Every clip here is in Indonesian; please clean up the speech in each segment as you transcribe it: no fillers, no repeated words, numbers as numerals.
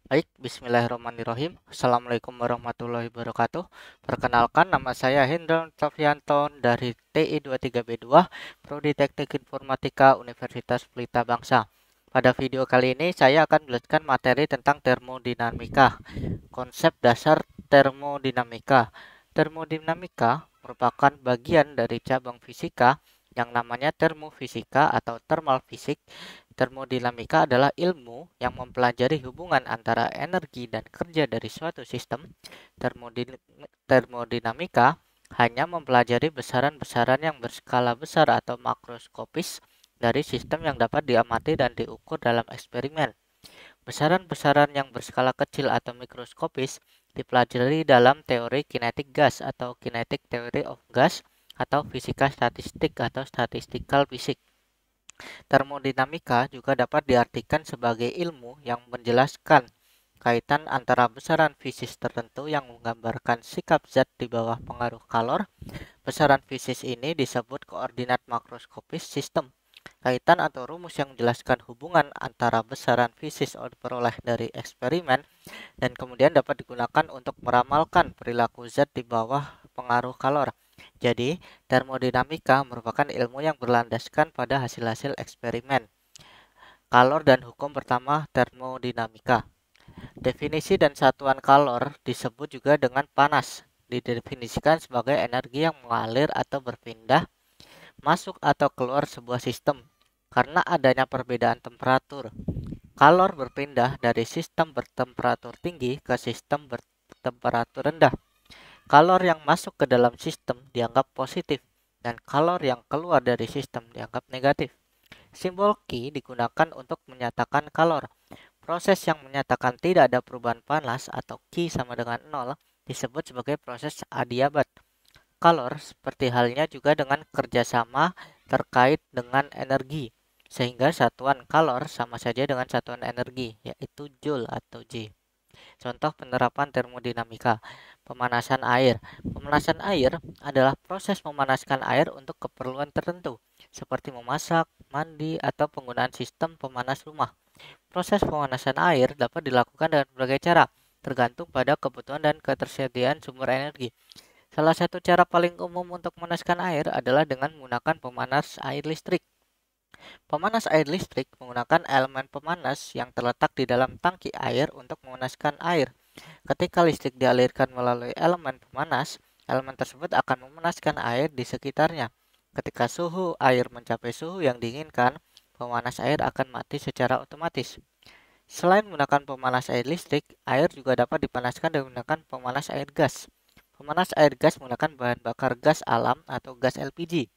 Baik, bismillahirrahmanirrahim. Assalamualaikum warahmatullahi wabarakatuh. Perkenalkan, nama saya Hendra Sofianto dari TI23B2, Prodi Teknik Informatika Universitas Pelita Bangsa. Pada video kali ini, saya akan menjelaskan materi tentang termodinamika. Konsep dasar termodinamika. Termodinamika merupakan bagian dari cabang fisika yang namanya termofisika atau thermal physics. Termodinamika adalah ilmu yang mempelajari hubungan antara energi dan kerja dari suatu sistem. Termodinamika hanya mempelajari besaran-besaran yang berskala besar atau makroskopis dari sistem yang dapat diamati dan diukur dalam eksperimen. Besaran-besaran yang berskala kecil atau mikroskopis dipelajari dalam teori kinetik gas atau kinetic theory of gas atau fisika statistik atau statistical physics. Termodinamika juga dapat diartikan sebagai ilmu yang menjelaskan kaitan antara besaran fisis tertentu yang menggambarkan sikap zat di bawah pengaruh kalor. Besaran fisis ini disebut koordinat makroskopis sistem. Kaitan atau rumus yang menjelaskan hubungan antara besaran fisis diperoleh dari eksperimen dan kemudian dapat digunakan untuk meramalkan perilaku zat di bawah pengaruh kalor. Jadi, termodinamika merupakan ilmu yang berlandaskan pada hasil-hasil eksperimen. Kalor dan hukum pertama termodinamika. Definisi dan satuan kalor disebut juga dengan panas. Didefinisikan sebagai energi yang mengalir atau berpindah, masuk atau keluar sebuah sistem karena adanya perbedaan temperatur. Kalor berpindah dari sistem bertemperatur tinggi ke sistem bertemperatur rendah. Kalor yang masuk ke dalam sistem dianggap positif dan kalor yang keluar dari sistem dianggap negatif. Simbol Ki digunakan untuk menyatakan kalor. Proses yang menyatakan tidak ada perubahan panas atau Ki sama dengan 0 disebut sebagai proses adiabat. Kalor seperti halnya juga dengan kerjasama terkait dengan energi, sehingga satuan kalor sama saja dengan satuan energi, yaitu Joule atau J. Contoh penerapan termodinamika. Pemanasan air. Pemanasan air adalah proses memanaskan air untuk keperluan tertentu, seperti memasak, mandi, atau penggunaan sistem pemanas rumah. Proses pemanasan air dapat dilakukan dengan berbagai cara, tergantung pada kebutuhan dan ketersediaan sumber energi. Salah satu cara paling umum untuk memanaskan air adalah dengan menggunakan pemanas air listrik. Pemanas air listrik menggunakan elemen pemanas yang terletak di dalam tangki air untuk memanaskan air. Ketika listrik dialirkan melalui elemen pemanas, elemen tersebut akan memanaskan air di sekitarnya. Ketika suhu air mencapai suhu yang diinginkan, pemanas air akan mati secara otomatis. Selain menggunakan pemanas air listrik, air juga dapat dipanaskan dengan menggunakan pemanas air gas. Pemanas air gas menggunakan bahan bakar gas alam atau gas LPG.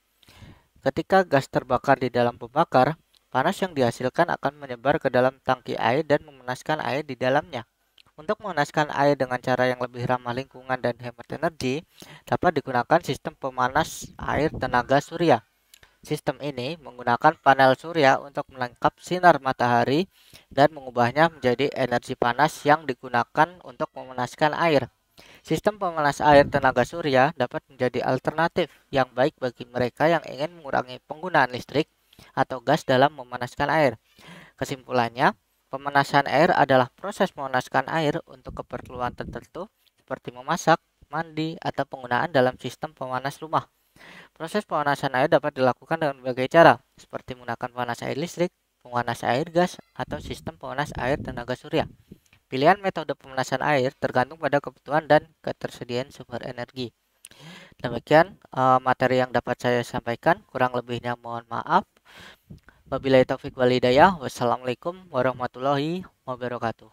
Ketika gas terbakar di dalam pembakar, panas yang dihasilkan akan menyebar ke dalam tangki air dan memanaskan air di dalamnya. Untuk memanaskan air dengan cara yang lebih ramah lingkungan dan hemat energi, dapat digunakan sistem pemanas air tenaga surya. Sistem ini menggunakan panel surya untuk menangkap sinar matahari dan mengubahnya menjadi energi panas yang digunakan untuk memanaskan air. Sistem pemanas air tenaga surya dapat menjadi alternatif yang baik bagi mereka yang ingin mengurangi penggunaan listrik atau gas dalam memanaskan air. Kesimpulannya, pemanasan air adalah proses memanaskan air untuk keperluan tertentu seperti memasak, mandi, atau penggunaan dalam sistem pemanas rumah. Proses pemanasan air dapat dilakukan dengan berbagai cara, seperti menggunakan pemanas air listrik, pemanas air gas, atau sistem pemanas air tenaga surya. Pilihan metode pemanasan air tergantung pada kebutuhan dan ketersediaan sumber energi. Demikian materi yang dapat saya sampaikan, kurang lebihnya mohon maaf. Wabillahi taufik wal hidayah. Wassalamualaikum warahmatullahi wabarakatuh.